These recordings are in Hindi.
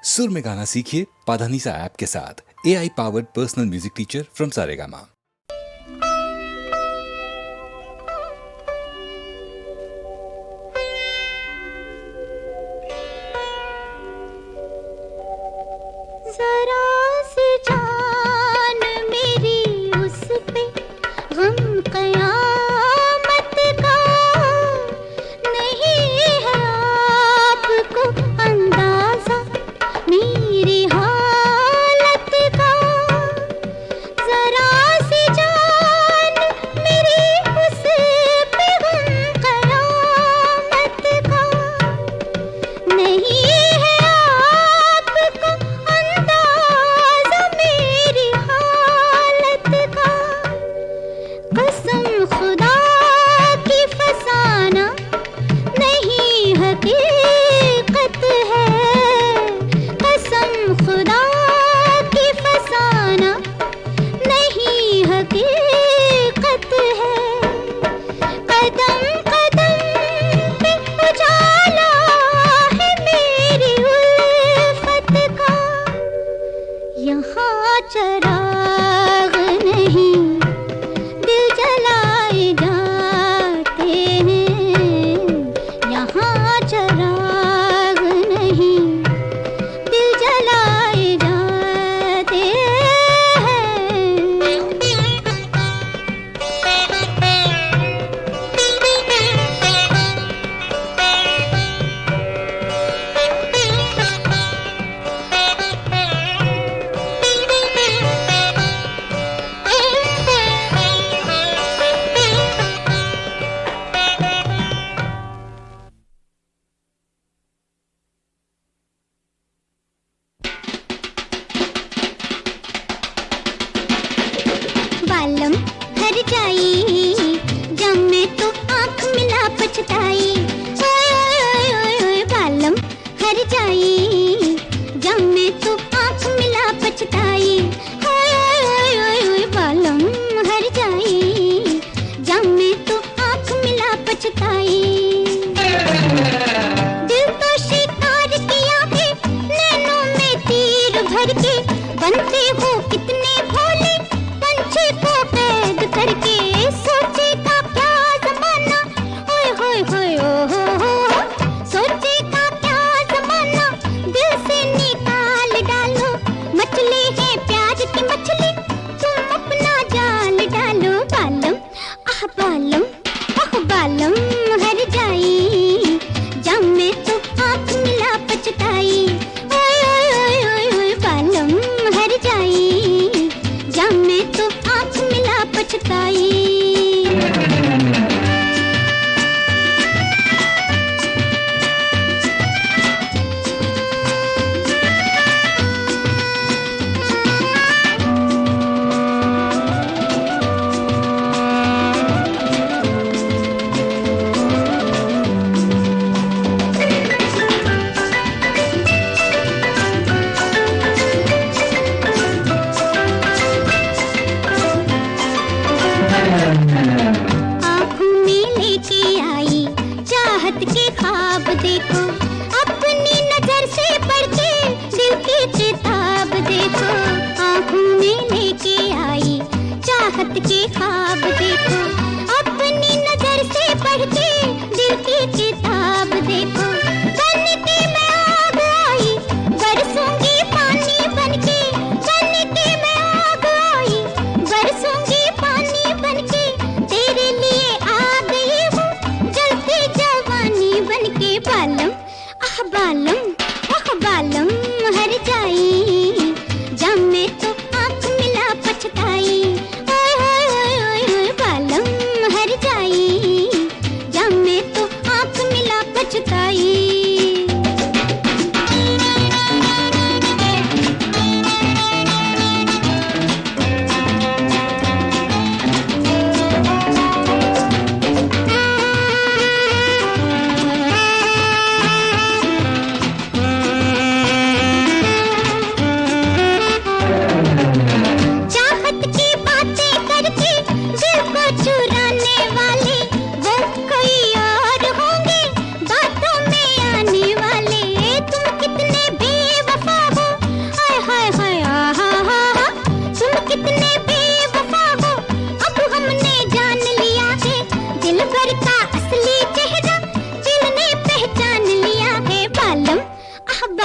सुर में गाना सीखिए पाधानीसा ऐप के साथ। AI powered personal music teacher from Saregama. जरा सी जान मेरी उस पे गम कयामत का नहीं है आपको अंदाजा मेरी हालत का। जरा सी जान मेरी उस पे गम कयामत का नहीं है आपको अंदाजा मेरी हालत का। कसम खुदा की फसाना नहीं हकीकत है। कसम खुदा की फसाना नहीं हकीकत है। कदम कदम पे उजाला है मेरी उल्फत का। यहाँ चिराग नहीं दिल जलाए जाते हैं। यहाँ चिराग नहीं दिल जलाए जाते बालम घर जाई जब मैं तो आँख मिला पछताई। ओए ओए ओए ओए बालम घर जाई जब मैं तो आँख मिला पछताई। ओए ओए ओए ओए बालम घर जाई जब मैं तो आँख मिला पछताई। दिल तो शिकार किया है नैनों में तीर भर के। बनते हो कितने भोले पंछी को कैद करके। सोचेगा क्या जमाना ओए होए होए ओ हो। सोचेगा क्या जमाना दिल से निकाल डालो। मछली है प्यार की मछली तुम अपना जाल डालो। बालम आह बालम आह बालम हर जाई जब मैं तो आँख मिला पछताई। ओए ओए ओए ओए ओए बालम हर जाई।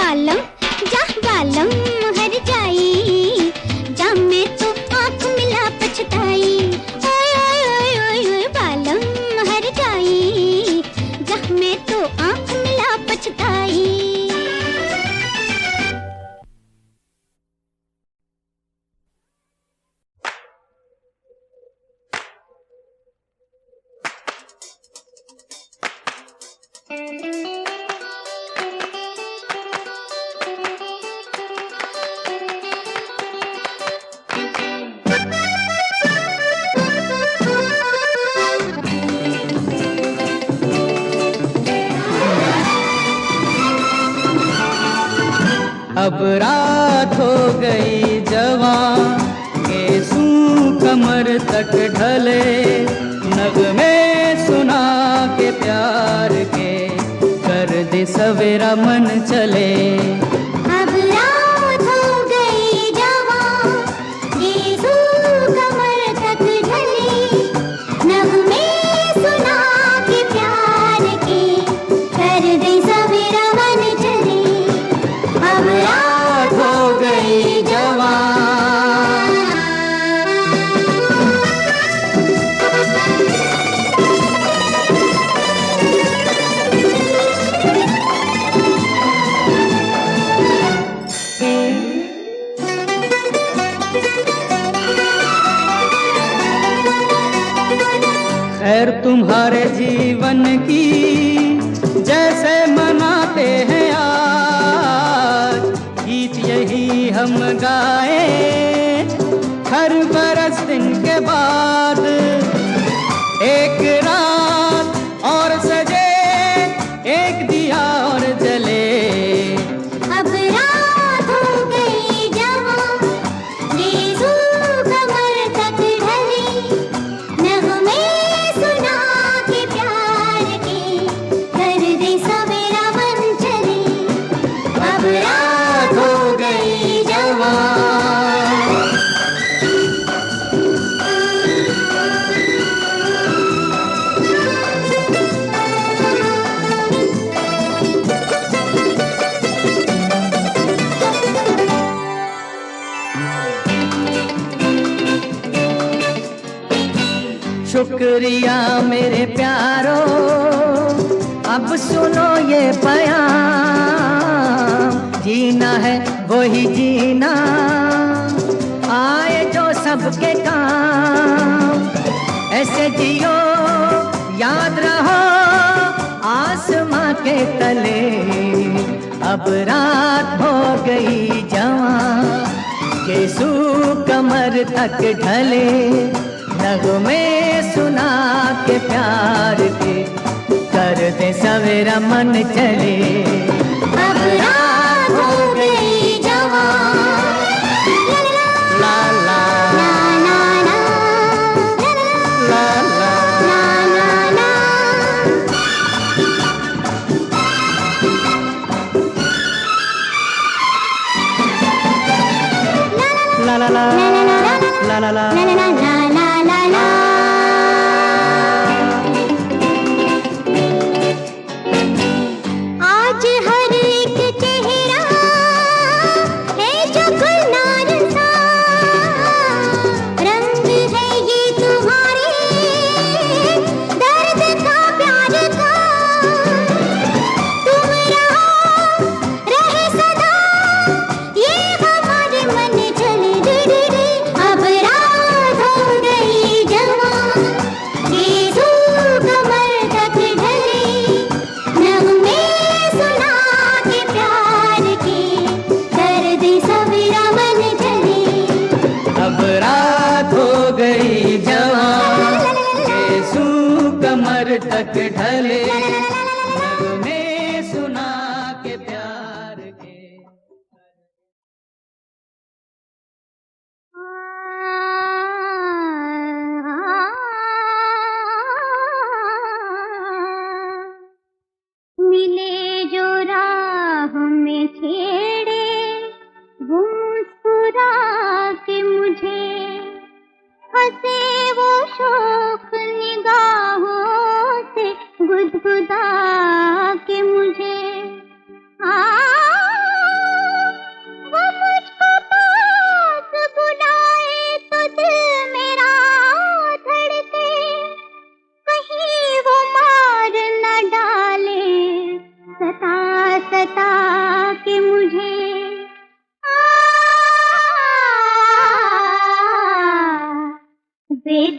बालम जा बालम हर जाई, जा मैं तो आँख मिला पछताई। ओए ओए ओए ओए ओए बालम हर जाई, जा मैं तो आँख मिला पछताई। अब रात हो गई जवां, केसू कमर तक ढले, नगमे सुना के प्यार के, कर दे सवेरा मन चले। अब रात हो गई जवां, केसू कमर तक ढले, नगमे सुना के प्यार के, कर दे सवेरा मन चले। अब रात हो गई जवां। खैर तुम्हारे जीवन की जैसे मनाते हैं आज, गीत यही हम गाए हर बरस दिन के बाद। एक रात और सजे, एक दिया और जले। अब रात हो गई जवां, केसू कमर तक ढले, नगमे सुना के प्यार के, कर दे सवेरा मन चले। अब रात हो गई जवां। शुक्रिया मेरे प्यारो, अब सुनो ये बयान, जीना है वही जीना, आए जो सबके काम। ऐसे जियो याद रहो आसमां के तले, अब रात हो गई जवां, केसू कमर तक ढले, नगमे सुना के प्यार के, कर दे सवेरा मन चले। अब रात हो गई जवां। ला ला ना ना ना, ला ला ना ना ना। ला ला ला ला ला ला। ना ना ना ना ना ना। आज हर एक चेहरा है जो गुलनार सा, रंग है ये तुम्हारे दर्द का प्यार का। तुम रहो रहे सदा ये हमारे मन चले रे रे रे। अब रात हो गई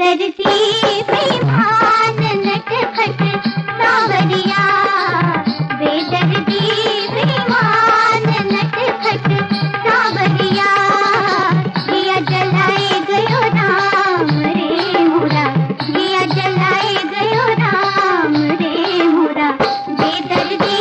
बेदर्दी बेईमान नटखट सांवरिया, बेदर्दी बेईमान नटखट सांवरिया, दिया जलाए गयो राम रे मोरा, दिया जलाए गयो राम रे मोरा, बेदर्दी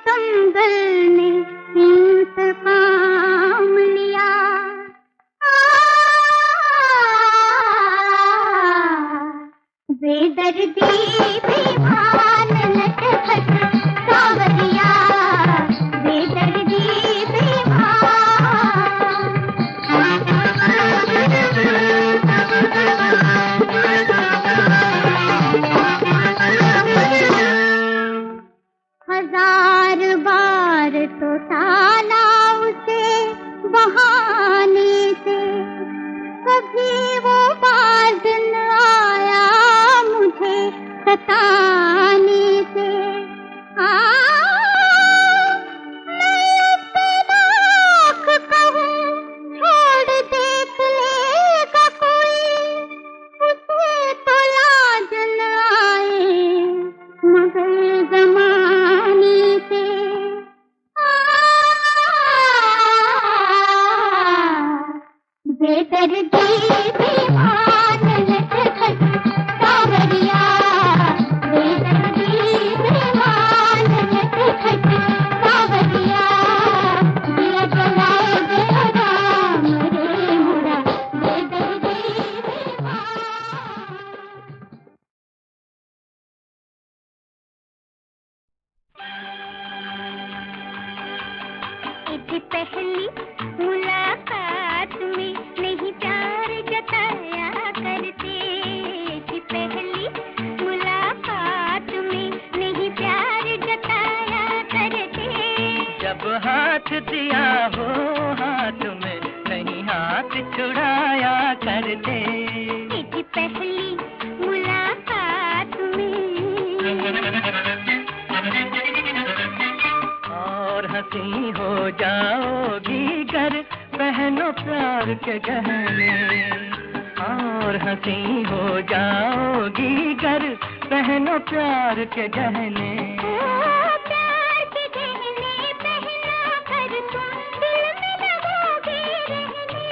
कंगल ने इंतकाम लिया, बेदर्दी बेईमान नटखट सांवरिया, बेदर्दी हजार बार तो टाला उसे बहाने से, कभी वो बाज न आया मुझे सताने से। मैं उसे लाख कहूँ छोड़ देख लेगा कोई, उसे तो लाज न आए मगर जमाने से। बेदर्दी बेईमान नटखट सांवरिया, बेदर्दी बेईमान नटखट सांवरिया, दिया जलाए गयो राम रे मोरा, बेदर्दी बेईमान। एक पहली मुलाकात में नहीं प्यार जताया करते, एक पहली मुलाकात में नहीं प्यार जताया करते, जब हाथ दिया हो हाथ में नहीं हाथ छुड़ाया करते। एक पहली मुलाकात में और हंसी हो जाओगी गर पहनो प्यार के गहने, और हंसी हो जाओगी गर पहनो प्यार के गहने। प्यार के गहने पहना कर तुम दिल में लगोगे रहने,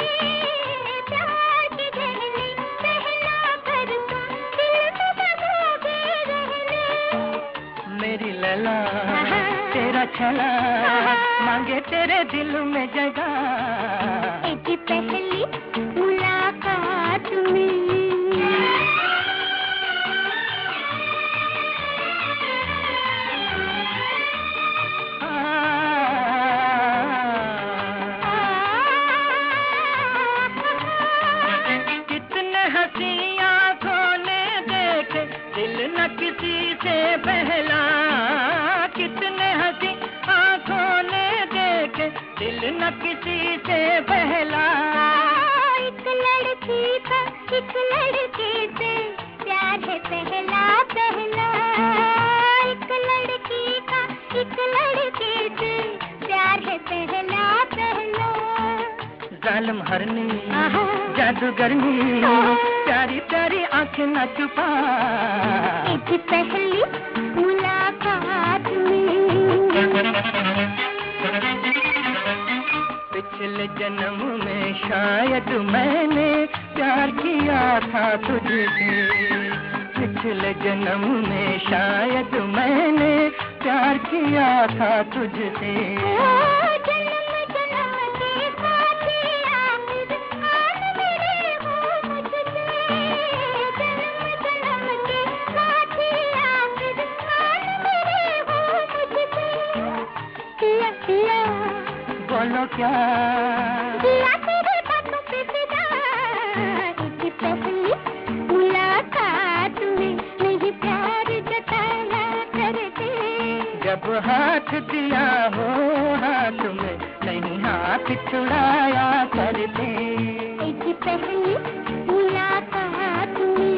प्यार के गहने पहना कर तुम दिल में लगोगे रहने। मेरी लला तेरा छला मांगे तेरे दिल में जगह। एक पहली मुलाकात में कितने हंसी आंखों ने देखे दिल न किसी से बहला, कितने हंसी आंखों ने देखे दिल न किसी से बहला। एक लड़की का एक लड़के से प्यार है पहला पहला, एक लड़की का एक लड़के से प्यार है पहला पहला। जालिम हरनी जादूगरनी प्यारी प्यारी आंखें न छुपा। एक पहली मुलाकात में पिछले जन्म में शायद मैंने प्यार किया था तुझसे, पिछले जन्म में शायद मैंने प्यार किया था तुझसे। क्या दिया तेरे बातों पे फिदा, एक पहली मुलाकात में नहीं प्यार जताया करते। जब हाथ दिया हो हाथ में नहीं हाथ छुड़ाया करते। एक पहली मुलाकात में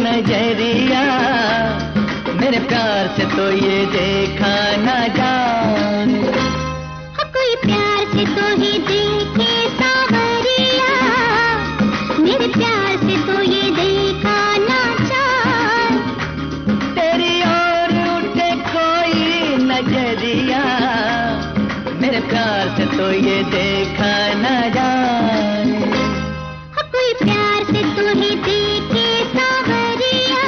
नजरिया मेरे प्यार से तो ये देखा ना जाए, कोई प्यार से तो ही देख सांवरिया, मेरे प्यार से तो ये देखा न जाए। कोई प्यार से तो ही देखे सांवरिया,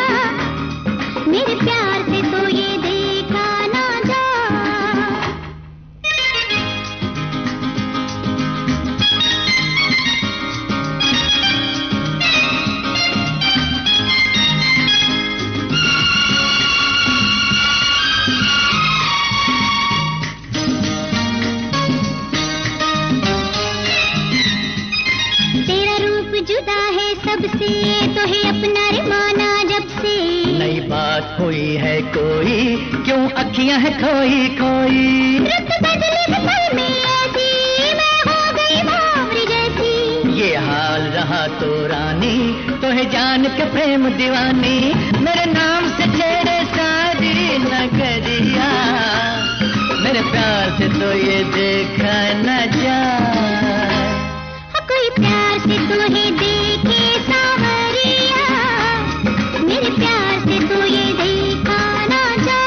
मेरे प्यार से तो ये देखा ना जाए। तेरा रूप जुदा है सबसे, तो है अपना रे माना जब से। नई बात हुई है कोई, क्यों अखियां है खोई खोई। रुत बदली फिसल में ऐसी, मैं हो गई बावरी जैसी। ये हाल रहा तो रानी, तो है जान के प्रेम दीवानी। मेरे नाम से छेड़े सारी नगरिया, मेरे प्यार से तो ये देखा न जाए। कोई प्यार से तो ही देखे सांवरिया, मेरे प्यार से तो ये देखा ना जाए।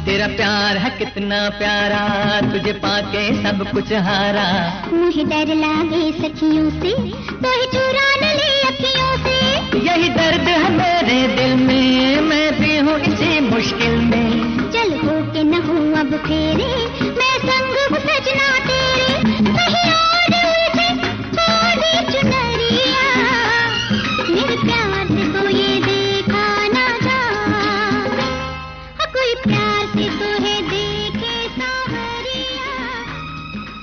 तेरा प्यार है कितना प्यारा, तुझे पाके सब कुछ हारा। मुझे डर लागे सखियों से, तो ही चुरा न ले अखियों से। यही दर्द है मेरे दिल में, मैं भी हूँ इसी मुश्किल में। चल हो के न हो अब फेरे, मैं संग हूँ सजना तेरे। कहीं और उलझे कोरी चुनरिया, मेरे प्यार से तो ये देखा ना जाए। कोई प्यार से तो है देखे सांवरिया,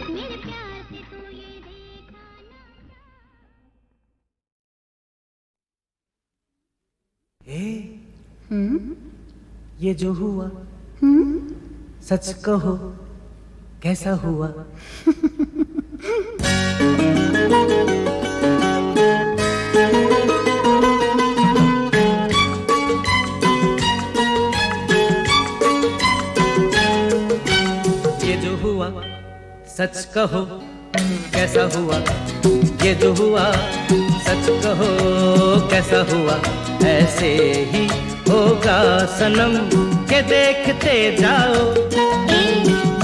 मेरे प्यार से तो ये देखा ना। ये जो हुआ सच कहो कैसा हुआ? ये जो हुआ सच कहो कैसा हुआ? ये जो हुआ सच कहो कैसा हुआ? ऐसे ही होगा सनम के देखते जाओ।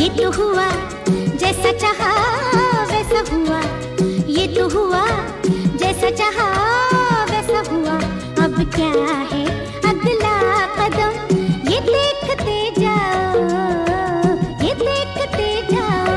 ये तो हुआ जैसा चाहा वैसा हुआ, ये तो हुआ जैसा चाहा वैसा हुआ। अब क्या है अगला कदम, ये देखते जाओ, ये देखते जाओ।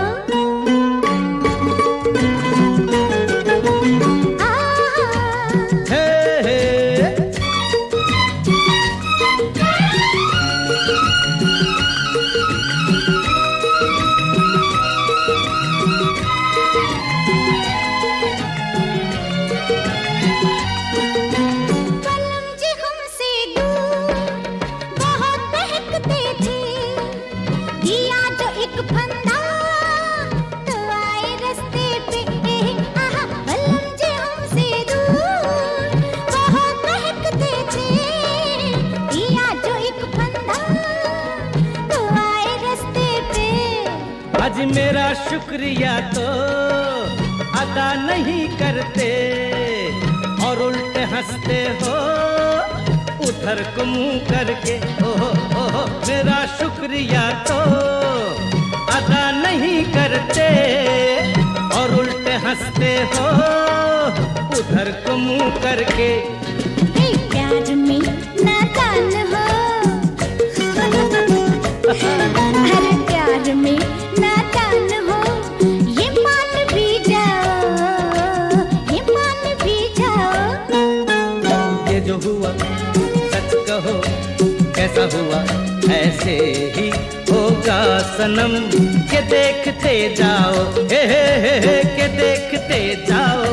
आज मेरा शुक्रिया तो अदा नहीं करते और उल्टे हंसते हो उधर को मुंह करके। ओहो ओहो मेरा शुक्रिया तो अदा नहीं करते और उल्टे हंसते हो उधर को मुंह करके। प्यार में नादान हो, अरे प्यार में नादान हो, ये मान भी जाओ, ये मान भी जाओ। ये जो हुआ सच कहो कैसा हुआ? ऐसे ही होगा सनम के देखते जाओ, हे के देखते जाओ।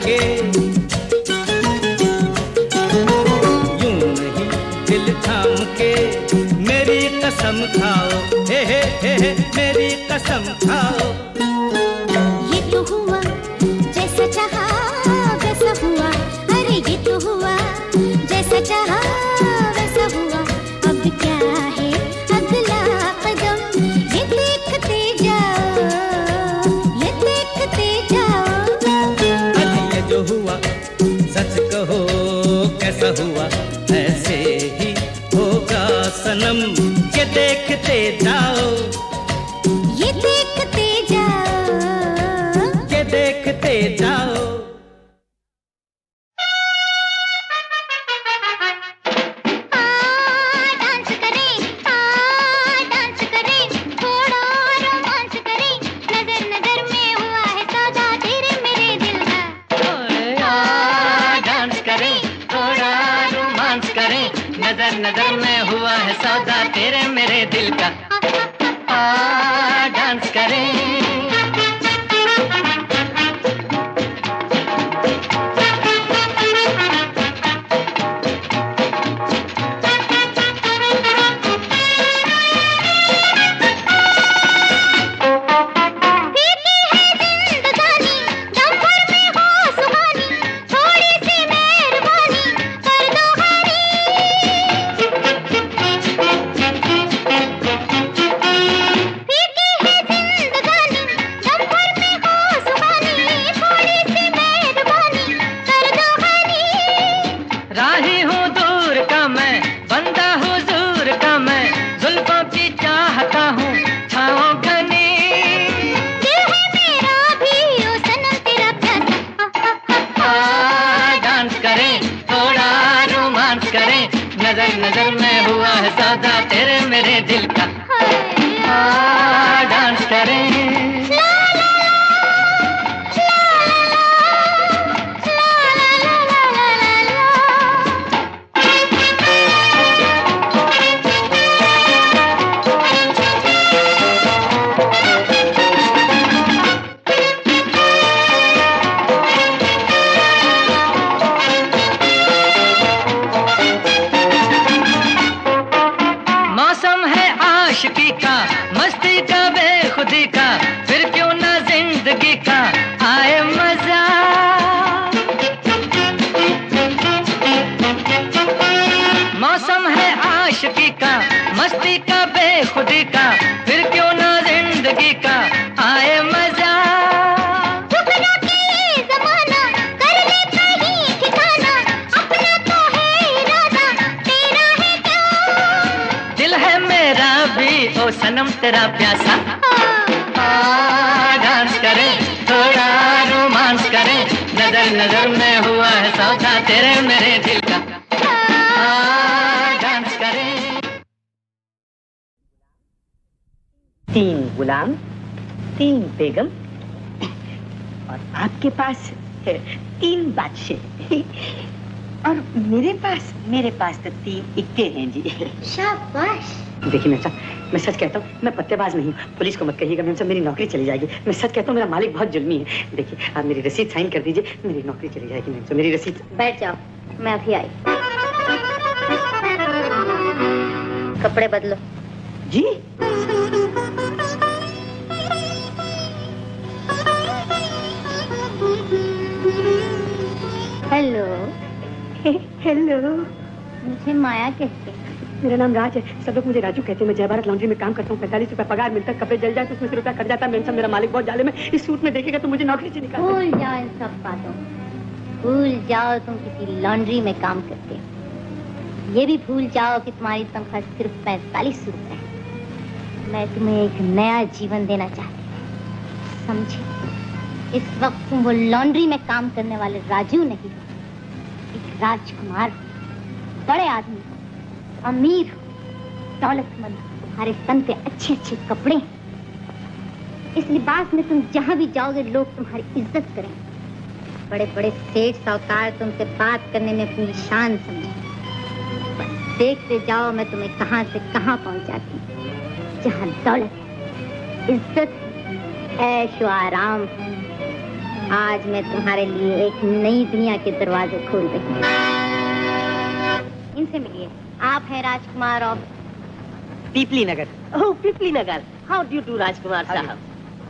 के, यूं नहीं दिल थाम के मेरी कसम खाओ, हे मेरी कसम खाओ। ये तो हुआ जैसा चाहा वैसा हुआ, अरे ये तो हुआ जैसा चाहा वैसा हुआ। अब क्या है अगला कदम, ये देखते जाओ, ये देखते जाओ। अरे ये जो हुआ सच कहो कैसा हुआ, ऐसे ही होगा सनम, ये देखते जाओ, ये देखते जाओ, ये देखते जाओ। डांस करें, डांस करें, थोड़ा रोमांस करें, नजर नजर में हुआ है सौदा तेरे मेरे दिल का। डांस करें, थोड़ा रोमांस करें, नजर नजर में हुआ है सौदा तेरे मेरे दिल का। डांस करें। राही हूँ दूर का मैं, बंदा हुजूर का मैं, जुल्फों की चाहता हूँ छाँव घनी। दिल है मेरा भी ओ सनम तेरा प्यासा। डांस करें, थोड़ा रोमांस करें, नजर नजर में हुआ है सौदा तेरे मेरे दिल का। डांस करें। मौसम है आशिकी का, मस्ती का, बेखुदी का, फिर क्यों ना जिंदगी का आए मजा। मौसम है आशिकी का, मस्ती का, बेखुदी का, फिर क्यों ना जिंदगी का आए मजा। ठुकरा के ये ज़माना कर ले कहीं ठिकाना, अपना तो है इरादा तेरा है क्या। दिल है मेरा भी ओ सनम तेरा प्यासा। डांस करें, थोड़ा रोमांस करें, नजर नजर में हुआ है सौदा तेरे मेरे दिल का। डांस करें। 3 गुलाम, 3 बेगम और आपके पास 3 बादशाह और मेरे पास तो 3 इक्के हैं जी। शाबाश। देखिए मेम साहब, मैं सच कहता हूँ, मैं पत्तेबाज नहीं हूँ, पुलिस को मत कहिएगा मेम साहब, मेरी नौकरी चली जाएगी। मैं सच कहता हूँ, मेरा मालिक बहुत जुल्मी है। देखिए आप मेरी रसीद साइन कर दीजिए, मेरी नौकरी चली जाएगी मेम साहब, मेरी रसीद। बैठ जाओ, मैं अभी आई। कपड़े बदलो। जी हेलो। हेलो, मुझे माया कहते हैं। मेरा नाम राज है, सब लोग मुझे राजू कहते हैं। मैं जय भारत लॉन्ड्री में काम करता हूँ, 45 रुपए पगार मिलता है। कपड़े जल जाए तो उसमें से रुपया कट जाता है। मेम साहब मेरा मालिक बहुत जालिम है, इस सूट में देखेगा तो मुझे नौकरी से निकाल देगा। भूल जाओ इन सब बातों को। भूल जाओ तुम किसी लॉन्ड्री में काम करते हो। ये भी भूल जाओ कि तुम्हारी तनख्वाह सिर्फ 45 रुपए है। मैं तुम्हें एक नया जीवन देना चाहती हूँ, समझे? इस वक्त तुम वो लॉन्ड्री में काम करने वाले राजू नहीं हो, एक राजकुमार हो, बड़े आदमी हो, अमीर हो, दौलतमंद हो, तुम्हारे तन पे अच्छे अच्छे कपड़े हैं। इस लिबास में तुम जहाँ भी जाओगे लोग तुम्हारी इज्जत करेंगे। बड़े बड़े सेठ साहूकार तुमसे बात करने में अपनी शान समझेंगे। बस देखते जाओ मैं तुम्हें कहाँ से कहाँ पहुँचाती हूँ। जहाँ दौलत है, इज्जत है, ऐश व आराम है, आज मैं तुम्हारे लिए एक नई दुनिया के दरवाजे खोल रही हूँ। इनसे मिलिए, आप हैं Rajkumar of Pipli Nagar. Oh Pipli Nagar. How do do Rajkumar साहब।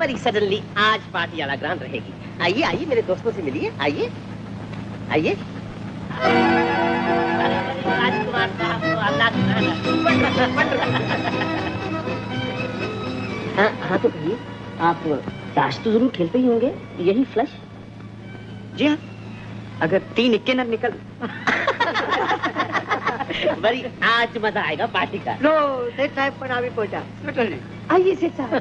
बड़ी सडनली आज पार्टी वाला ग्रांड रहेगी। आइए आइए मेरे दोस्तों से मिलिए। आइए आइए। राजकुमार साहब को अल्लाह हाँ तो कहिए, आप ताश तो जरूर खेलते ही होंगे, यही फ्लश? जी हाँ, अगर 3 इक्के न निकल। बड़ी आज मजा आएगा पार्टी का। लो सेठ साहब पर अभी पहुंचा। आइए सेठ साहब।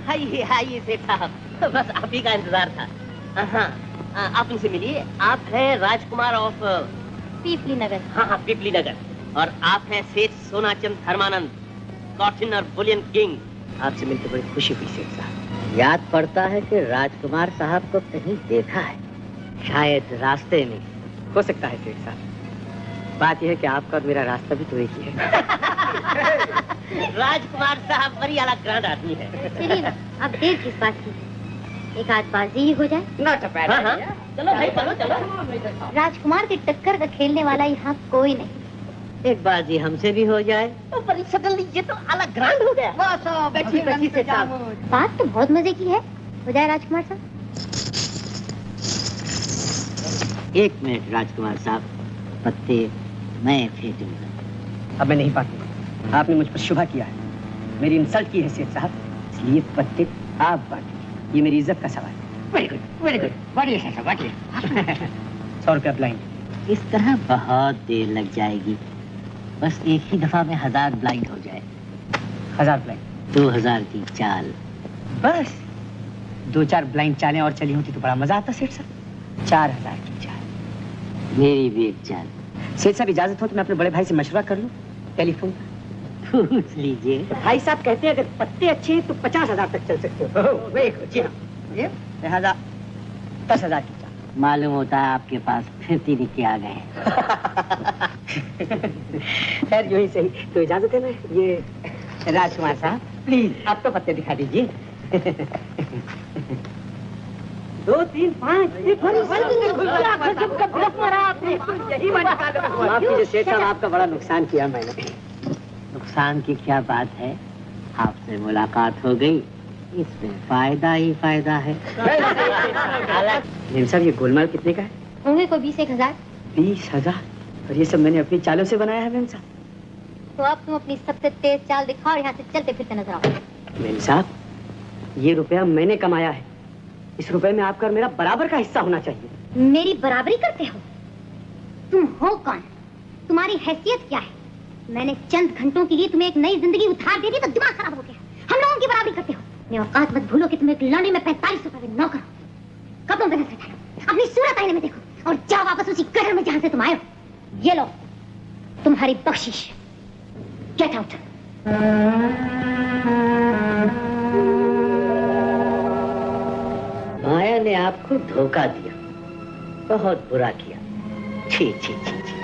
आइए आइए सेठ साहब, बस आप ही का इंतजार था। हाँ आप इनसे मिलिए। आप हैं राजकुमार ऑफ पीपली नगर। हाँ पीपली नगर। और आप हैं सेठ सोनाचंद धर्मानंद, कॉटन और बुलियन किंग। आपसे मिलकर बड़ी खुशी हुई सेठ साहब। याद पड़ता है कि राजकुमार साहब को कहीं देखा है। शायद रास्ते में। हो सकता है सेठ साहब। बात यह है कि आपका और मेरा रास्ता भी तो एक ही है। राजकुमार साहब बड़ी अलग ग्रांड आदमी है। चलिए ना, अब देर किस बात की, एक आध बाजी ही हो जाए। नॉट अ बैड हाँ चलो भाई चलो चलो। राजकुमार की टक्कर का खेलने वाला यहाँ कोई नहीं। एक बाजी हमसे भी हो जाए तो बड़ी सडनली ये तो अलग ग्रांड हो गया। बैठिए बैठिए सेठ साहब। बात तो बहुत मजे की है, हो जाए राजकुमार साहब। एक मिनट राजकुमार साहब, पत्ते मैं फेंकूंगा। अब मैं नहीं पाती। आपने मुझ पर शुभा किया है, मेरी इंसल्ट की है सेठ साहब, इसलिए पत्ते आप बांटिए। ये मेरी इज्जत का सवाल है। Very good very good. बांटिए सेठ साहब बांटिए। 100 रुपया ब्लाइंड। इस तरह बहुत देर लग जाएगी। बस एक ही दफा में 1000 ब्लाइंड हो जाए। 1000 ब्लाइंड। 2000 की चाल। बस 2-4 ब्लाइंड चालें और चली होती तो बड़ा मजा आता सेठ साहब। 4000 की चाल। मेरी भी एक चाल। सेठ साहब इजाजत हो तो मैं अपने बड़े भाई से मशवरा कर लूं टेलीफोन पर। पूछ लीजिए। भाई साहब कहते हैं अगर पत्ते अच्छे हैं तो 50,000 तक चल सकते हो। Very good. जी हाँ, ये लिहाजा 10,000 की चाल। मालूम होता है आपके पास फिर तीन आ गए। खैर यूं ही सही। तो इजाजत है ना। ये राजकुमार साहब प्लीज आप तो पत्ते दिखा दीजिए। 2 3 5। माफ कीजिए सेठ साहब, आपका बड़ा नुकसान किया मैंने। नुकसान की क्या बात है, आपसे मुलाकात हो गई, इसमें फायदा ही फायदा है। मेम साहब ये गोलमाल कितने का है? होंगे कोई 20-1,000। 20,000? और ये सब मैंने अपनी चालों से बनाया है मेम साहब। तो अब तुम अपनी सबसे तेज चाल दिखाओ और यहाँ से चलते फिरते नजर आओ। मेम साहब ये रुपया मैंने कमाया है, इस रुपए में आपका और मेरा बराबर का हिस्सा होना चाहिए। मेरी बराबरी करते हो? तुम हो कौन? तुम्हारी हैसियत क्या है? मैंने चंद घंटों के लिए तुम्हें एक नई जिंदगी उधार दे दी तो दिमाग खराब हो गया। हम लोगों की बराबरी करते हो? अपनी औकात मत भूलो कि तुम एक लौंडे में 45 रुपए में नौकर हो। कपड़ों पे नजर डालो, अपनी सूरत आईने में देखो और जाओ वापस उसी गटर में जहां से तुम आए हो। ये लो तुम्हारी बख्शिश। Get out. माया ने आपको धोखा दिया, बहुत बुरा किया। छी छी छी छी छी।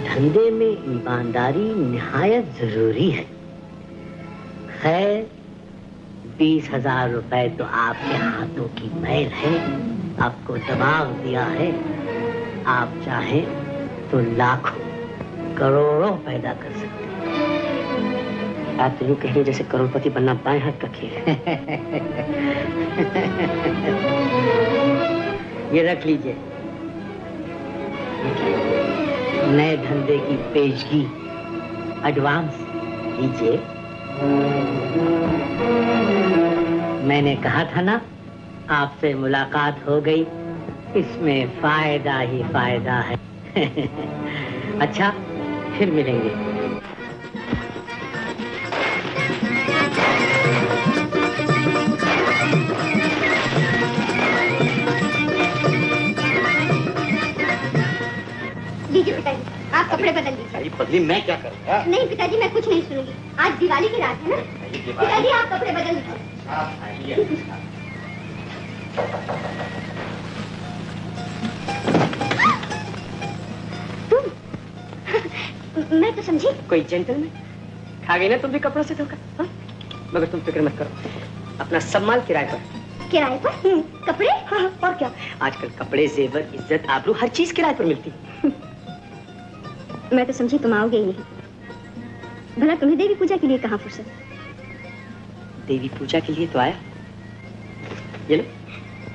धंधे में ईमानदारी निहायत जरूरी है। खैर 20,000 रुपए तो आपके हाथों की मैल है, आपको दबाव दिया है। आप चाहें तो लाखों करोड़ों पैदा कर सकते हैं। आप तो यूं कह रहे जैसे करोड़पति बनना बाएं हाथ का खेल है। ये रख लीजिए, नए धंधे की पेशगी, एडवांस लीजिए। मैंने कहा था ना आपसे मुलाकात हो गई, इसमें फायदा ही फायदा है। अच्छा फिर मिलेंगे। लीजिए पिताजी, आप कपड़े बदल लीजिए। बदली मैं क्या करूँगा? नहीं पिताजी, मैं कुछ नहीं सुनूंगी। आज दिवाली की रात है ना। पिताजी आप कपड़े बदल लीजिए। तुम? मैं तो समझी कोई जेंटलमैन। खा गई ना तुम भी कपड़ों से धोखा। हाँ? मगर तुम फिक्र मत करो, अपना सब माल किराए पर। किराए पर कपड़े? हाँ, और क्या, आजकल कपड़े, जेवर, इज्जत, आबरू, हर चीज किराए पर मिलती है। मैं तो समझी तुम आओगे ही नहीं। भला तुम्हें देवी पूजा के लिए कहाँ फुर्सत? देवी पूजा के लिए तो आया। ये लो,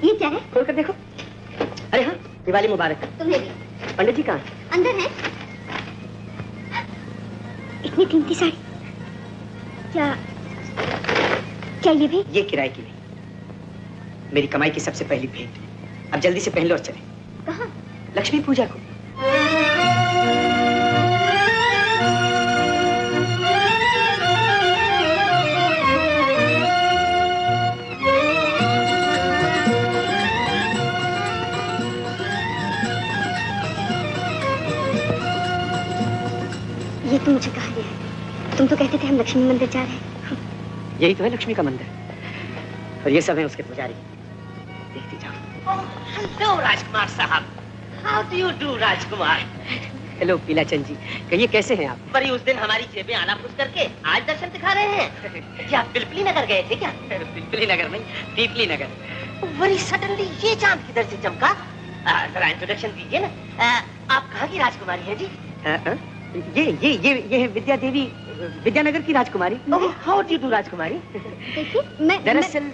ये क्या है? खोल कर देखो। अरे हाँ, दिवाली मुबारक। तुम्हें भी। पंडित जी कहाँ? अंदर है। इतनी कीमती साड़ी, क्या क्या ये भी? ये किराए की नहीं, मेरी कमाई की सबसे पहली भेंट। अब जल्दी से पहन लो और चले। कहाँ? लक्ष्मी पूजा को। ये तुम मुझे कहा दिया है? तुम तो कहते थे हम लक्ष्मी मंदिर जा रहे हैं। यही तो है लक्ष्मी का मंदिर, और ये सब है उसके पुजारी। देखती जाओ। हेलो राजकुमार साहब, how do you do Rajkumar? Hello Pilachand ji, कहिए कैसे हैं आप? बड़ी उस दिन हमारी जेबें आनापुस करके आज दर्शन दिखा रहे हैं। क्या पिलपिली नगर गए थे क्या? पिपली नगर नहीं, पीपली नगर। बड़ी सडनली ये चांद किधर से चमका? जरा इंट्रोडक्शन दीजिए ना। आप कहाँ की राजकुमारी हैं जी? ये है विद्या देवी, विद्यानगर की राजकुमारी। हाउ डू यू डू राजकुमारी? देखिए मैं दरअसल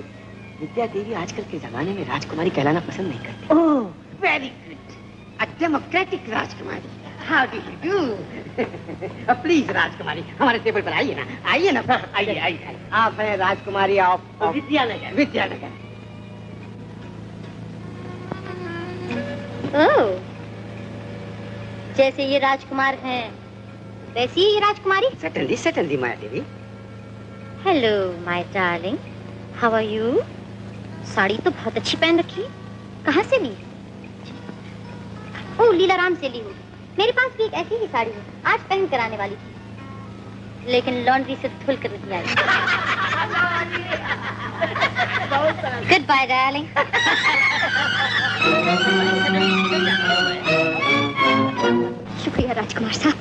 विद्या देवी आजकल के जमाने में राजकुमारी कहलाना पसंद नहीं करती। Oh very good, a democratic राजकुमारी। How do you do? Please राजकुमारी हमारे टेबल पर आइए ना, आइए ना। आइए आइए। आप हैं राजकुमारी ऑफ विद्यानगर। विद्यानगर। ओह, जैसे ये राजकुमार हैं वैसी ही ये राजकुमारी। Suddenly suddenly Maya Devi. Hello my darling, how are you? Sari तो बहुत अच्छी पहन रखी है, कहाँ से ली? ओह, लीलाराम से ली हूँ। मेरे पास भी एक ऐसी ही साड़ी है, आज पहन कर आने वाली थी, लेकिन लॉन्ड्री से धुल कर नहीं आई। Good bye darling. शुक्रिया राजकुमार साहब,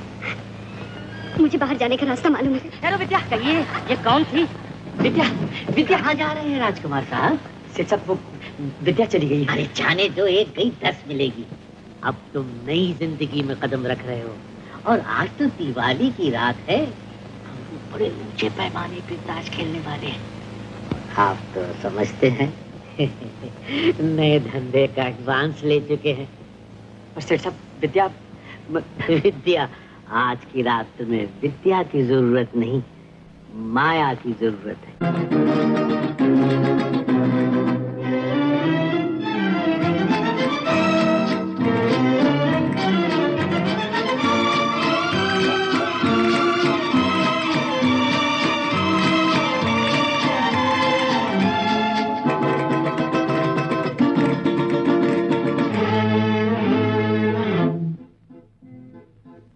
मुझे बाहर जाने का रास्ता मालूम है। हेलो विद्या, कहिए ये कौन थी? विद्या, विद्या कहाँ जा रहे हैं राजकुमार साहब? से सब वो विद्या चली गई। अरे जाने दो, एक गई 10 मिलेगी। अब तुम नई जिंदगी में कदम रख रहे हो, और आज तो दिवाली की रात है। हम बड़े ऊंचे पैमाने पे ताश खेलने वाले हैं। आप तो समझते हैं नए धंधे का एडवांस ले चुके हैं। और सेठ साहब, विद्या विद्या, आज की रात तुम्हें विद्या की जरूरत नहीं, माया की जरूरत है।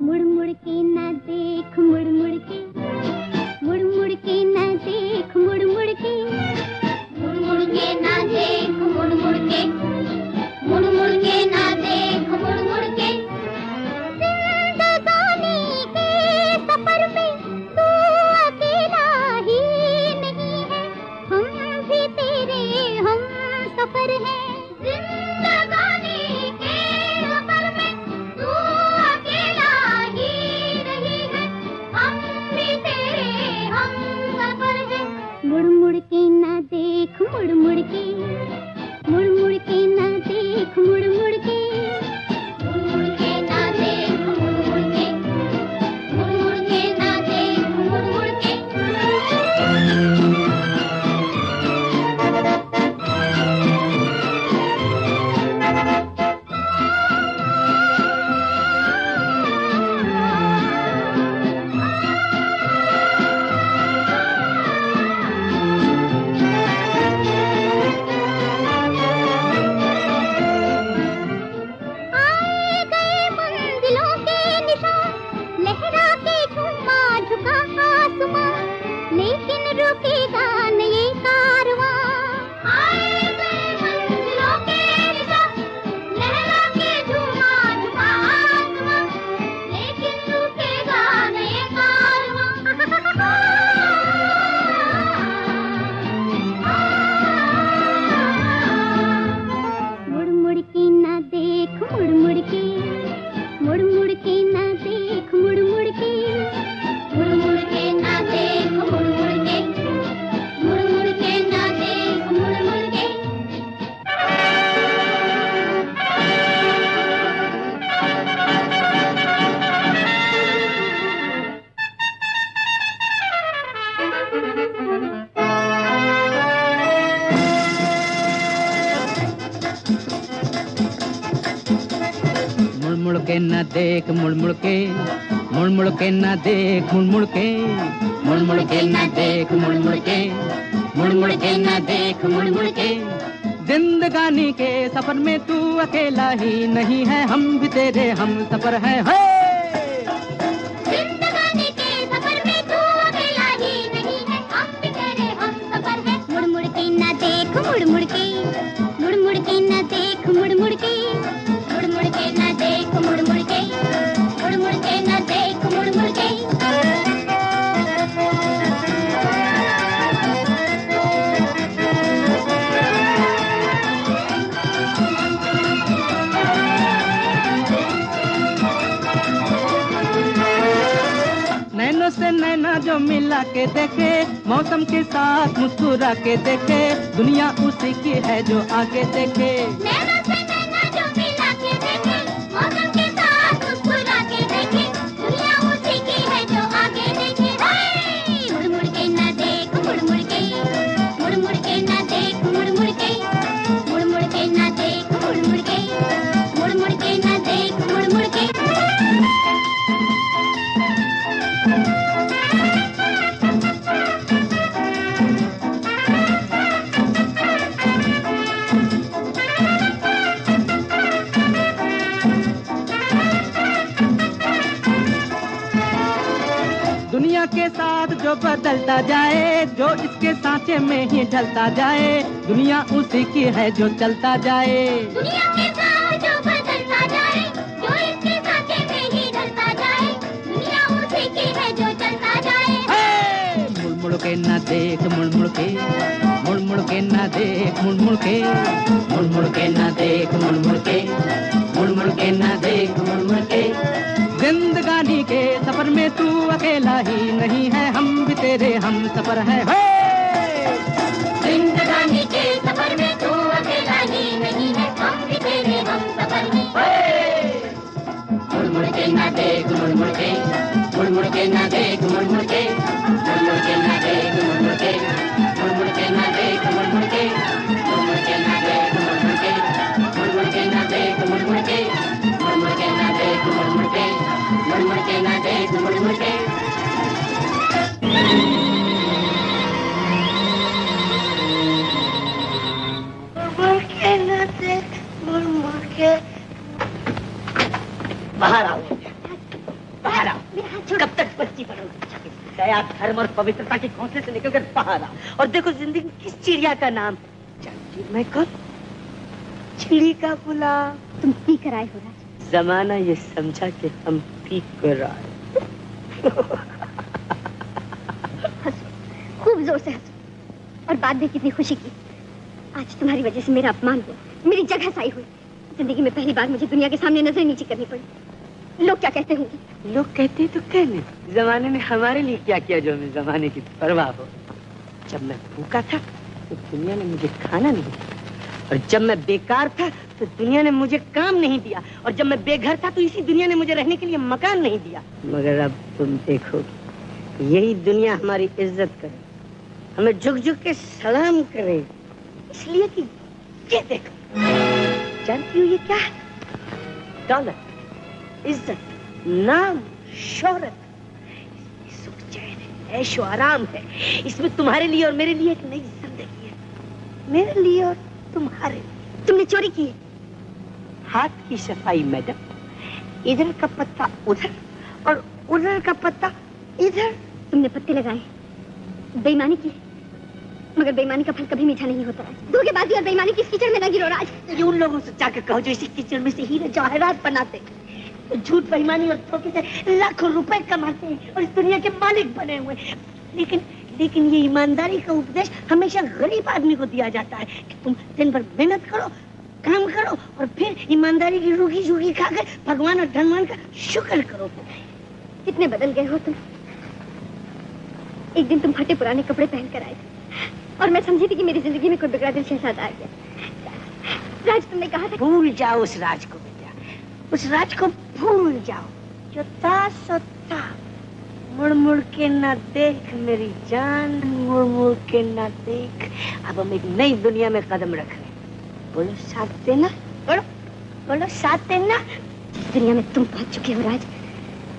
मुड़ मुड़ के ना देख, मुड़ मुड़ के, मुड़ मुड़ के ना देख, मुड़ मुड़ के, मुड़ मुड़ के ना देख, मुड़ मुड़ के, मुड़ मुड़ के ना देख, मुड़ मुड़ के। जिंदगानी के सफर में तू अकेला ही नहीं है, हम भी तेरे हम सफर हैं। जिंदगानी के सफर में तू अकेला ही नहीं है, हम भी तेरे हम सफर हैं। मुड़ मुड़ के ना देख, मुड़ मुड़ के, मुड़ मुड़ के ना देख, मुड़ मुड़ के, मुड़ मुड़ के ना देख, मुड़ मुड़ के, मुड़ मुड़ के ना देख, मुड़ मुड़ के। आए गए मंजिलों के निशान, लहरा के झूमा झुका आसमां, लेकिन रुके मुड़ मुड़ के न देख मुड़ मुड़ के, मुड़ मुड़ के न देख मुड़ मुड़ के, मुड़ मुड़ के न देख मुड़ मुड़ के, मुड़ मुड़ के न देख मुड़ मुड़ के। जिंदगानी के सफर में तू अकेला ही नहीं है, हम भी तेरे हम सफर है। जिंदगानी के सफर में तू अकेला ही नहीं है, हम भी तेरे हम सफर है। मुड़ मुड़ के ना देख मुड़ मुड़ के, मुड़ मुड़ के ना देख मुड़ मुड़ के, मुड़ मुड़ के ना देख मुड़ मुड़ के, मुड़ मुड़ के ना देख मुड़ मुड़ के। नैनों से नैना जो मिला के देखे, मौसम के साथ मुस्कुरा के देखे, दुनिया उसी की है जो आगे देखे। नैना से नैना जो मिला के देखे, मौसम के साथ मुस्कुरा के देखे, दुनिया उसी की है जो आगे देखे। मुड़ मुड़ के ना देख मुड़ मुड़ के, मुड़ मुड़ के ना देख मुड़ मुड़ के, मुड़ मुड़ के ना देख मुड़ मुड़ के, मुड़ मुड़ के ना देख मुड़ मुड़ के। दुनिया के साथ जो बदलता जाए, जो इसके सांचे में ही ढलता जाए, दुनिया उसी की है जो चलता जाए। दुनिया के साथ जो बदलता जाए, जो इसके सांचे में ही ढलता जाए, दुनिया उसी की है जो चलता जाए। मुड़ मुड़ के ना देख मुड़ मुड़ के, मुड़ मुड़ के ना देख मुड़ मुड़ के, मुड़ मुड़ के ना देख मुड़ मुड़ के, मुड़ मुड़ के ना देख मुड़ मुड़ के। जिंदगानी के सफर में तू अकेला ही नहीं है, हम भी तेरे हम सफर है। जिंदगानी के सफर में तू अकेला ही नहीं है, हम भी तेरे हम सफर है। मुड़ मुड़ के ना देख मुड़ मुड़ के, मुड़ मुड़ के ना देख मुड़ मुड़ के, मुड़ मुड़ के ना देख मुड़ मुड़ के, मुड़ मुड़ के ना देख मुड़ मुड़ के, मुड़ मुड़ के ना देख मुड़ मुड़ के, मुड़ मुड़ के ना देख मुड़ मुड़ के, मुड़ मुड़ के ना देख मुड़ मुड़ के, मुड़ मुड़ के ना देख मुड़ मुड़ के। बाहर आओ, बाहर आओ। कब तक बच्ची बनोगी? दया धर्म और पवित्रता के घोंसले से निकलकर बाहर आओ और देखो जिंदगी में किस चिड़िया का नाम। जानती हो मैं कौन? चिड़ी का गुलाम। तुम पी कर आए हो राज। जमाना ये समझा कि हम पी कर आए। खूब जोर से हंसो और बात भी कितनी खुशी की। आज तुम्हारी वजह से मेरा अपमान हुआ, मेरी जगह साई हुई। जिंदगी में पहली बार मुझे दुनिया के सामने नजर नीची करनी पड़ी। लोग क्या कहते होंगे? लोग कहते हैं तो कहने। जमाने ने हमारे लिए क्या किया जो हमें जमाने की परवाह हो। जब मैं भूखा था तो दुनिया ने मुझे खाना नहीं दिया, और जब मैं बेकार था तो दुनिया ने मुझे काम नहीं दिया, और जब मैं बेघर था तो इसी दुनिया ने मुझे रहने के लिए मकान नहीं दिया। मगर अब तुम देखोगे यही दुनिया हमारी इज्जत करे, हमें झुक झुक के सलाम करे, इसलिए कि ये देखो। जानती हो ये क्या है? दौलत, इज्जत, नाम, शोहरत, सुख चैन है, ऐशो आराम है। इसमें तुम्हारे लिए और मेरे लिए एक नई जिंदगी है, मेरे लिए और तुम्हारे लिए। तुमने चोरी की है? हाथ की सफाई मैडम, इधर का पत्ता उधर और उधर का पत्ता इधर। तुमने पत्ते लगाए, बेईमानी की, मगर बेईमानी का फल कभी मीठा नहीं होता। धोखेबाजी और बेईमानी किस कीचड़ में न गिरो राज। ये उन लोगों से जाकर कहो जो इसी कीचड़ में से हीरे जवाहरात बनाते, झूठ, बेईमानी और धोखे से लाखों रुपए कमाते हैं और इस दुनिया के मालिक बने हुए। लेकिन ये ईमानदारी का उपदेश हमेशा गरीब आदमी को दिया जाता है कि तुम दिन भर मेहनत करो, काम करो और फिर ईमानदारी की रूखी झूठी खाकर भगवान और धनवान का शुक्र करो। कितने बदल गए हो तुम। एक दिन तुम फटे पुराने कपड़े पहन कर आए थे और मैं समझी थी कि मेरी जिंदगी में कोई बिगड़ा दिल शहजादा आ गया। राज, तुमने कहा था भूल जाओ उस राज को बेटा, उस राज को भूल जाओ जो था सो था, मुड़ मुड़ के ना देख मेरी जान, मुड़ मुड़ के ना देख। अब हम एक नई दुनिया में कदम रख रहे हैं। बोलो साथ देना, बोलो बोलो साथ देना। जिस दुनिया में तुम पहुंच चुके हो राज,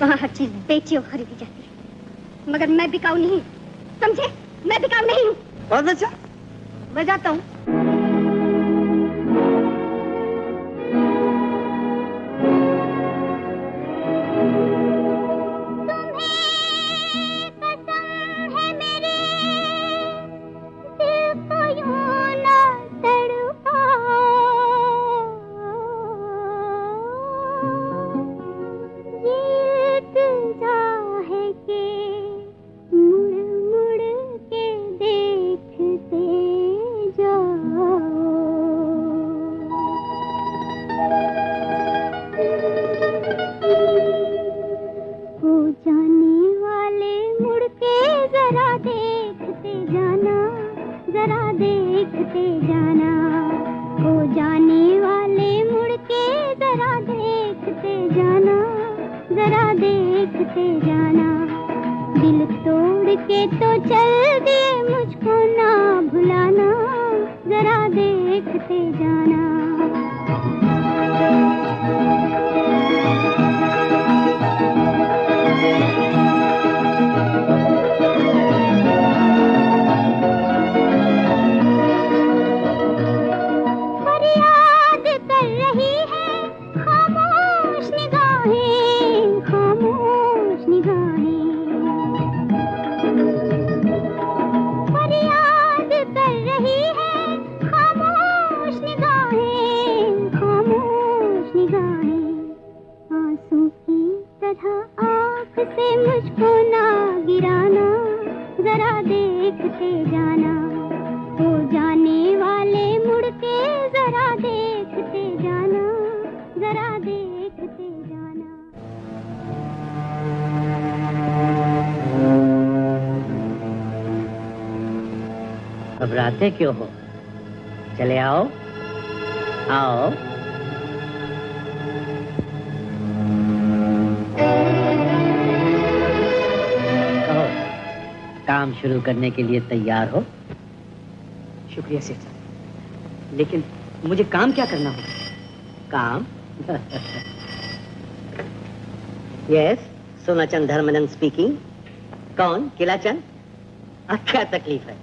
वहाँ हर चीज बेची और खरीदी जाती है, मगर मैं बिकाऊ नहीं, समझे? मैं बिकाऊ नहीं हूँ। बहुत अच्छा, मैं जाता हूँ। घबराते क्यों हो? चले आओ, आओ। कहो, काम शुरू करने के लिए तैयार हो? शुक्रिया सेठ साहब, लेकिन मुझे काम क्या करना होगा? काम? Yes, Sonachand Dharmanand speaking. कौन? किलाचंद? अब क्या तकलीफ है?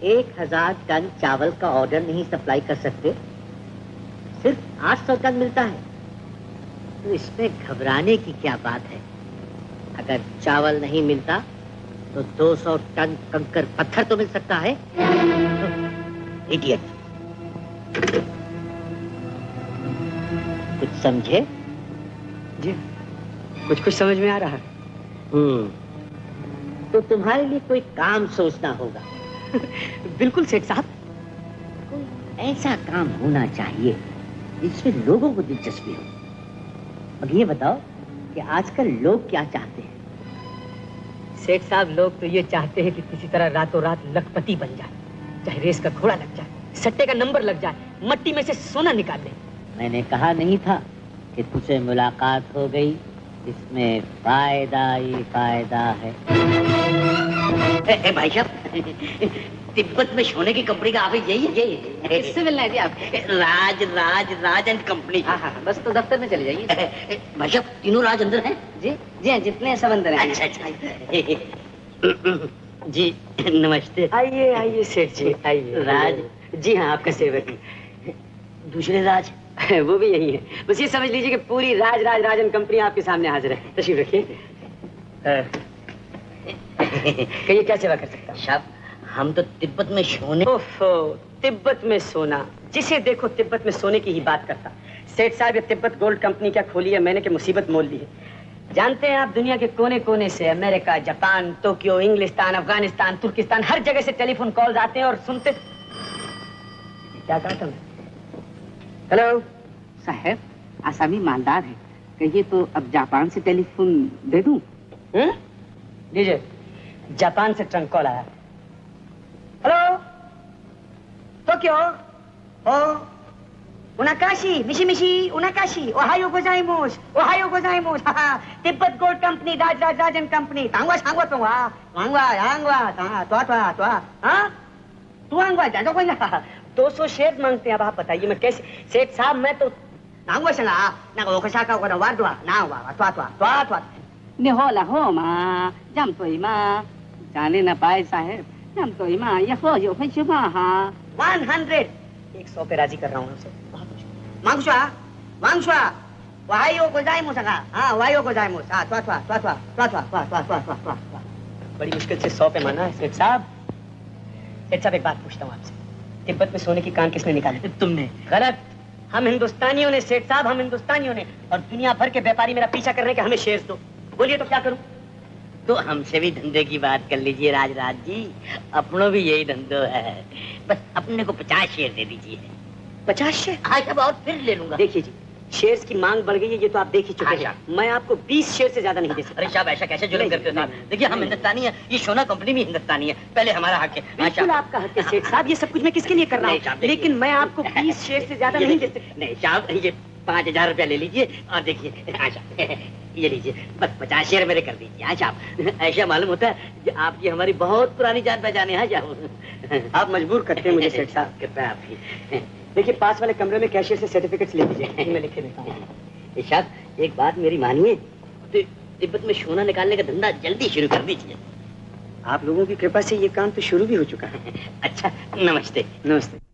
1000 टन चावल का ऑर्डर नहीं सप्लाई कर सकते, सिर्फ 800 टन मिलता है, तो इसमें घबराने की क्या बात है? अगर चावल नहीं मिलता तो 200 टन कंकर पत्थर तो मिल सकता है। इडियट, कुछ समझे? जी, कुछ कुछ समझ में आ रहा है। तो तुम्हारे लिए कोई काम सोचना होगा। बिल्कुल सेठ साहब। कोई ऐसा काम होना चाहिए जिसमें लोगों को दिलचस्पी हो। अब ये बताओ कि आजकल लोग क्या चाहते हैं? सेठ साहब, लोग तो ये चाहते हैं कि किसी तरह रातों रात लखपति बन जाए, चाहे रेस का घोड़ा लग जाए, सट्टे का नंबर लग जाए, मट्टी में से सोना निकाल ले। मैंने कहा नहीं था कि तुझसे मुलाकात हो गई, इसमें फायदा ही फायदा है। भाई साहब, तिब्बत में सोने की कंपनी का ऑफिस यही है? यही किससे मिलना है जी आप? राज राज राज एंड कंपनी। हाँ, बस तो दफ्तर में चले जाइए। भाई साहब, तीनों राज अंदर हैं? जी जी, जितने सब अंदर हैं। अच्छा। जी नमस्ते। आइए आइए सेठ जी, आइए। राज? जी हाँ, आपका सेवक। दूसरे राज? वो भी यही है। बस ये समझ लीजिए कि पूरी राज राज राजन कंपनी आपके सामने हाजिर है। तशरीफ रखिए। कहिए, क्या सेवा कर सकता हूँ? साहब, हम तो तिब्बत में सोने। ओफो, तिब्बत में सोना, जिसे देखो तिब्बत में सोने की ही बात करता। सेठ साहब, ये तिब्बत गोल्ड कंपनी क्या खोली है मैंने कि मुसीबत मोल ली है। जानते हैं आप, दुनिया के कोने कोने से, अमेरिका, जापान, टोक्यो, इंग्लिस्तान, अफगानिस्तान, तुर्किस्तान, हर जगह से टेलीफोन कॉल आते हैं और सुनते। क्या कहा तुमने? हेलो साहब, आसामी मालदार है, कहिए तो अब जापान से टेलीफोन दे दूं? लीजिए, जापान से ट्रंक कॉल आया। हेलो, टोक्यो, हो, उनाकाशी मिशी मिशी उनाकाशी ओहायो गोजाइमोस ओहायो गोजाइमोस Tibet gold company Rajan company तांगवा सांगवा तो आंगवा तो हाँ तू आंगवा जा कोई ना 200 शेर मांगते हैं। अब आप बताइए मैं कैसे सेठ साहब मैं तो आंगवा संगा ना को कसाका को वादवा ना वा तो निहोला हो माँ जम तो इमा जाने न पाए साहेब जम तो इमा ये हो यो है शुभा हाँ 100 100 पे राजी कर रहा हूँ उसे मांगशा वायो को जाए मुसका हाँ वायो को जाए मुस हाँ बड़ी मुश्किल से 100 पे माना है सेठ साहब। सेठ साहब एक बात पूछता हूँ आपसे, तिब्बत में सोने की कान किसने निकाले? तुमने। गलत, हम हिंदुस्तानियों ने सेठ साहब, हम हिंदुस्तानियों ने, और दुनिया भर के व्यापारी मेरा पीछा कर रहे हैं कि हमें शेयर्स दो। बोलिए तो क्या करूं? तो हमसे भी धंधे की बात कर लीजिए राज जी, अपनों भी यही धंधो है, बस अपने को 50 शेयर दे दीजिए। 50 शेयर? आज अब और फिर ले लूंगा। देखिए जी, शेयर्स की मांग बढ़ गई है, ये तो आप देख ही चुके हैं। मैं आपको 20 शेयर से ज्यादा नहीं दे सकता। अरे साहब ऐसा कैसे जुल्म करते हो साहब? देखिए हम हिंदुस्तानी हैं, ये सोना कंपनी भी हिंदुस्तानी है, पहले हमारा हक है। बिल्कुल आपका हक है सेठ साहब, ये सब कुछ मैं किसके लिए कर रहा हूँ, लेकिन मैं आपको 20 शेयर से ज्यादा नहीं दे सकता। नहीं साहब, ये 5000 रुपया ले लीजिए और देखिए आशा ये लीजिए, बस 50 शेयर मेरे कर दीजिए। आशा ऐसा मालूम होता है कि आपकी हमारी बहुत पुरानी जान पहचाने हैं। जाओ आप मजबूर करते हैं मुझे सेठ साहब। कृपया आपकी। देखिए पास वाले कमरे में कैशियर से सर्टिफिकेट्स ले लीजिए, मैं लिखे देता हूँ। साहब एक बात मेरी मानिए, तिब्बत में सोना निकालने का धंधा जल्दी शुरू कर दीजिए। आप लोगों की कृपा से ये काम तो शुरू भी हो चुका है। अच्छा नमस्ते। नमस्ते।